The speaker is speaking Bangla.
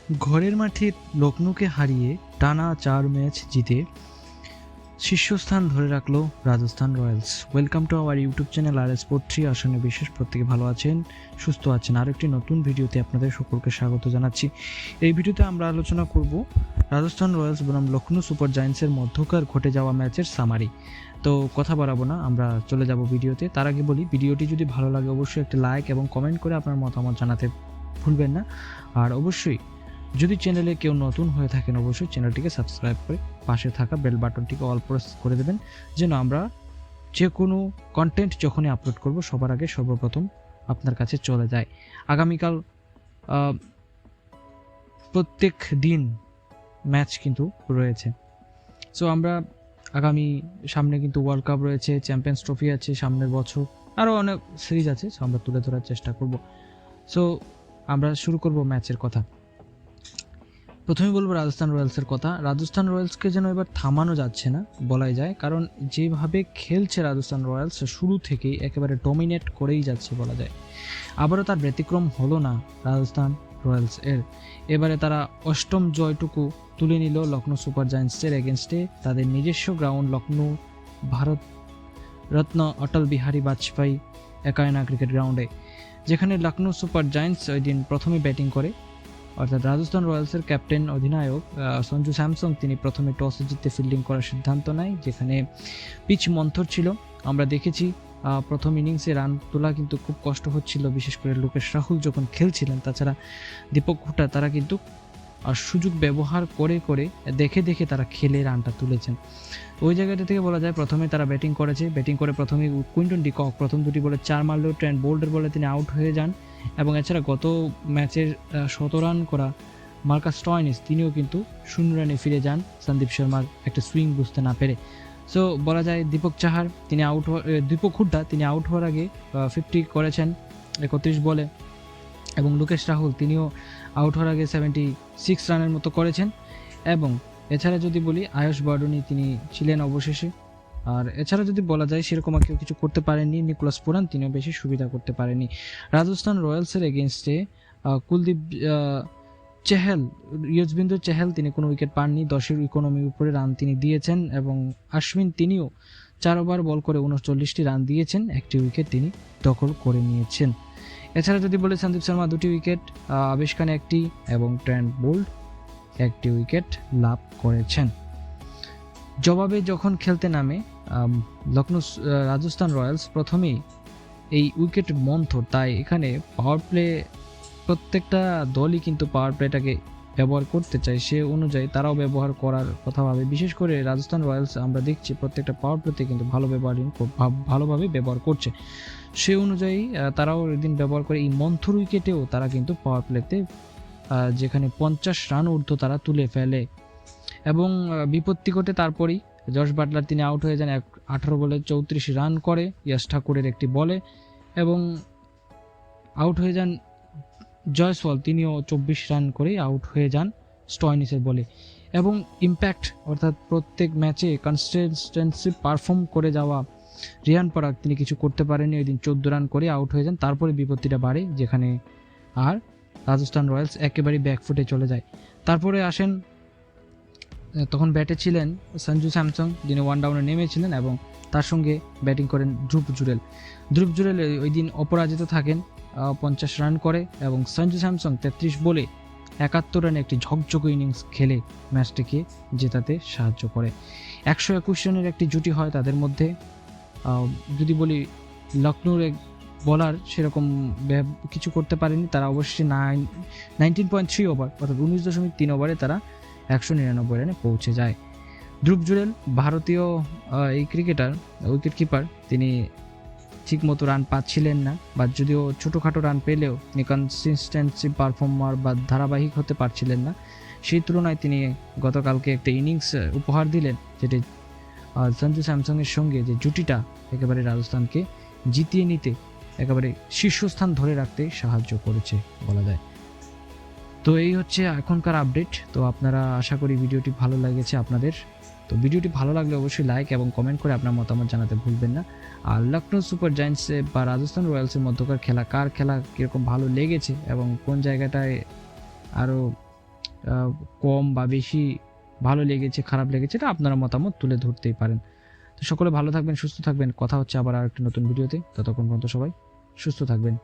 ঘরের মাঠে লখনৌকে হারিয়ে টানা 4 ম্যাচ জিতে শীর্ষস্থান ধরে রাখলো Rajasthan Royals. Welcome to our YouTube channel R sport 3। আসলে বিশেষ প্রত্যেকে ভালো আছেন, সুস্থ আছেন। আর একটি নতুন ভিডিওতে আপনাদের সকলকে স্বাগত জানাচ্ছি। এই ভিডিওতে আমরা আলোচনা করব রাজস্থান রয়্যালস বনাম লখনৌ সুপার জায়ান্টসের মধ্যকার ঘটে যাওয়া ম্যাচের সামারি। তো কথা বাড়াবো না, আমরা চলে যাব ভিডিওতে। তার আগে বলি, ভিডিওটি যদি ভালো লাগে অবশ্যই একটি লাইক এবং কমেন্ট করে আপনার মতামত জানাতে ভুলবেন না। আর অবশ্যই যদি চ্যানেলে কেউ নতুন হয়ে থাকেন অবশ্যই চ্যানেলটিকে সাবস্ক্রাইব করে পাশে থাকা বেল বাটনটিকে অল প্রেস করে দেবেন, যেন আমরা যে কোনো কন্টেন্ট যখনই আপলোড করব সবার আগে সর্বপ্রথম আপনার কাছে চলে যায়। আগামীকাল প্রত্যেক দিন ম্যাচ কিন্তু রয়েছে। সো আমরা আগামী সামনে কিন্তু ওয়ার্ল্ড কাপ রয়েছে, চ্যাম্পিয়ন্স ট্রফি আছে সামনের বছর, আরও অনেক সিরিজ আছে, সো আমরা তুলে ধরার চেষ্টা করব। সো আমরা শুরু করব ম্যাচের কথা। প্রথমে বলবো রাজস্থান রয়্যালসের কথা। রাজস্থান রয়্যালসকে যেন এবার থামানো যাচ্ছে না বলাই যায়, কারণ যেভাবে খেলছে রাজস্থান রয়্যালস শুরু থেকেই একেবারে ডমিনেট করেই যাচ্ছে বলা যায়। আবারও তার ব্যতিক্রম হলো না রাজস্থান রয়্যালস এর। এবারে তারা অষ্টম জয়টুকু তুলে নিল লখনৌ সুপার জায়ান্টসের এগেনস্টে তাদের নিজস্ব গ্রাউন্ড লখনৌ ভারত রত্ন অটল বিহারী বাজপেয়ী একায়না ক্রিকেট গ্রাউন্ডে, যেখানে লখনৌ সুপার জায়ান্টস ওই দিন প্রথমে ব্যাটিং করে। অর্থাৎ রাজস্থান রয়্যালসের ক্যাপ্টেন অধিনায়ক সঞ্জু স্যামসং তিনি প্রথমে টসে জিতে ফিল্ডিং করার সিদ্ধান্ত নেয়, যেখানে পিচ মন্থর ছিল। আমরা দেখেছি প্রথম ইনিংসে রান তোলা কিন্তু খুব কষ্ট হচ্ছিল, বিশেষ করে লোকেশ রাহুল যখন খেলছিলেন। তাছাড়া দীপক হুডা তারা কিন্তু সুযোগ ব্যবহার করে করে দেখে দেখে তারা খেলে রানটা তুলেছেন। ওই জায়গাটা থেকে বলা যায় প্রথমে তারা ব্যাটিং করেছে। ব্যাটিং করে প্রথমে কুইন্টন ডি কক প্রথম দুটি বলে 4 মারলেও ট্রেন্ট বোল্টের বলে তিনি আউট হয়ে যান। এবং এছাড়া গত ম্যাচের 17 রান করা মার্কাস স্টয়নিস তিনিও কিন্তু 0 রানে ফিরে যান সন্দীপ শর্মার একটা সুইং বুঝতে না পেরে। সো বলা যায় দীপক চাহার তিনি দীপক হুড্ডা তিনি আউট হওয়ার আগে 50 করেছেন 31 বলে, এবং লোকেশ রাহুল তিনিও আউট হওয়ার আগে 76 রানের মতো করেছেন। এবং এছাড়া যদি বলি আয়ুষ বার্ডনি তিনি ছিলেন অবশেষে। আর এছাড়া যদি বলা যায় সেরকম আর কেউ কিছু করতে পারেননি। নিকোলাস পুরান তিনিও বেশি সুবিধা করতে পারেননি। রাজস্থান রয়্যালসের এগেনস্টে কুলদীপ চেহেল ইয়ুজবেন্দ্র চেহেল তিনি কোনো উইকেট পাননি, 10-এর ইকোনমির উপরে রান তিনি দিয়েছেন। এবং আশ্বিন তিনিও 4 ওভার বল করে 39টি রান দিয়েছেন, একটি উইকেট তিনি দখল করে নিয়েছেন। এছাড়া যদি বলি সন্দীপ শর্মা 2টি উইকেট, আবেশ খান 1টি এবং ট্রেন্ট বোল্ট 1টি উইকেট লাভ করেছেন। জবাবে যখন খেলতে নামে রাজস্থান রয়্যালস প্রথমেই এই উইকেট মন্থর, তাই এখানে পাওয়ার প্লে প্রত্যেকটা দলই কিন্তু পাওয়ার প্লেটাকে ব্যবহার করতে চায়, সে অনুযায়ী তারাও ব্যবহার করার কথা ভাবে। বিশেষ করে রাজস্থান রয়্যালস আমরা দেখছি প্রত্যেকটা পাওয়ার প্লেতে কিন্তু ভালোভাবে ব্যবহার করছে, সে অনুযায়ী তারাও এদিন ব্যবহার করে। এই মন্থর উইকেটেও তারা কিন্তু পাওয়ার প্লেতে যেখানে 50 রান ঊর্ধ্ব তারা তুলে ফেলে। এবং বিপত্তি ঘটে তারপরেই জশ বাটলার তিনি আউট হয়ে যান 18 বলে 34 রান করে ইয়াশ ঠাকুরের একটি বলে। এবং আউট হয়ে যান জয়সওয়াল, তিনিও 24 রান করে আউট হয়ে যান স্টয়নিসের বলে। এবং ইম্প্যাক্ট অর্থাৎ প্রত্যেক ম্যাচে কনসিস্টেন্সি পারফর্ম করে যাওয়া রিয়ান পরাগ তিনি কিছু করতে পারেননি, ওই দিন 14 রান করে আউট হয়ে যান। তারপরে বিপত্তিটা বাড়ে, যেখানে আর রাজস্থান রয়্যালস একেবারেই ব্যাকফুটে চলে যায়। তারপরে আসেন, তখন ব্যাটে ছিলেন সঞ্জু স্যামসং, যিনি 1 ডাউনে নেমেছিলেন, এবং তার সঙ্গে ব্যাটিং করেন ধ্রুব জুরেল ওই দিন অপরাজিত থাকেন, 50 রান করে। এবং সঞ্জু স্যামসং 33 বলে 71 রানে একটি ঝকঝকে ইনিংস খেলে ম্যাচটিকে জেতাতে সাহায্য করে। 121 রানের একটি জুটি হয় তাদের মধ্যে। যদি বলি লখনৌর এক বলার সেরকম কিছু করতে পারেনি, তারা অবশ্যই 19.3 ওভার অর্থাৎ 19.3 ওভারে তারা 199 রানে পৌঁছে যায়। ধ্রুব জুরেল ভারতীয় এই ক্রিকেটার উইকেট কিপার, তিনি ঠিকমতো রান পাচ্ছিলেন না, বা যদিও ছোটোখাটো রান পেলেও তিনি কনসিস্টেন্সি পারফর্মার বা ধারাবাহিক হতে পারছিলেন না। সেই তুলনায় তিনি গতকালকে একটা ইনিংস উপহার দিলেন, যেটি সঞ্জু স্যামসংয়ের সঙ্গে যে জুটিটা একেবারে রাজস্থানকে জিতিয়ে নিতে একেবারে শীর্ষস্থান ধরে রাখতে সাহায্য করেছে বলা যায়। তো এই হচ্ছে এখনকার আপডেট। তো আপনারা আশা করি ভিডিওটি ভালো লেগেছে আপনাদের। তো ভিডিওটি ভালো লাগলে অবশ্যই লাইক এবং কমেন্ট করে আপনার মতামত জানাতে ভুলবেন না। আর লখনৌ সুপার জায়ান্টসে বা রাজস্থান রয়্যালসের মধ্যকার খেলা কীরকম ভালো লেগেছে এবং কোন জায়গাটায় আরও কম বা বেশি ভালো লেগেছে খারাপ লেগেছে এটা আপনারা মতামত তুলে ধরতেই পারেন। তো সকলে ভালো থাকবেন, সুস্থ থাকবেন। কথা হচ্ছে আবার আরেকটি নতুন ভিডিওতে। ততক্ষণ পর্যন্ত সবাই সুস্থ থাকবেন।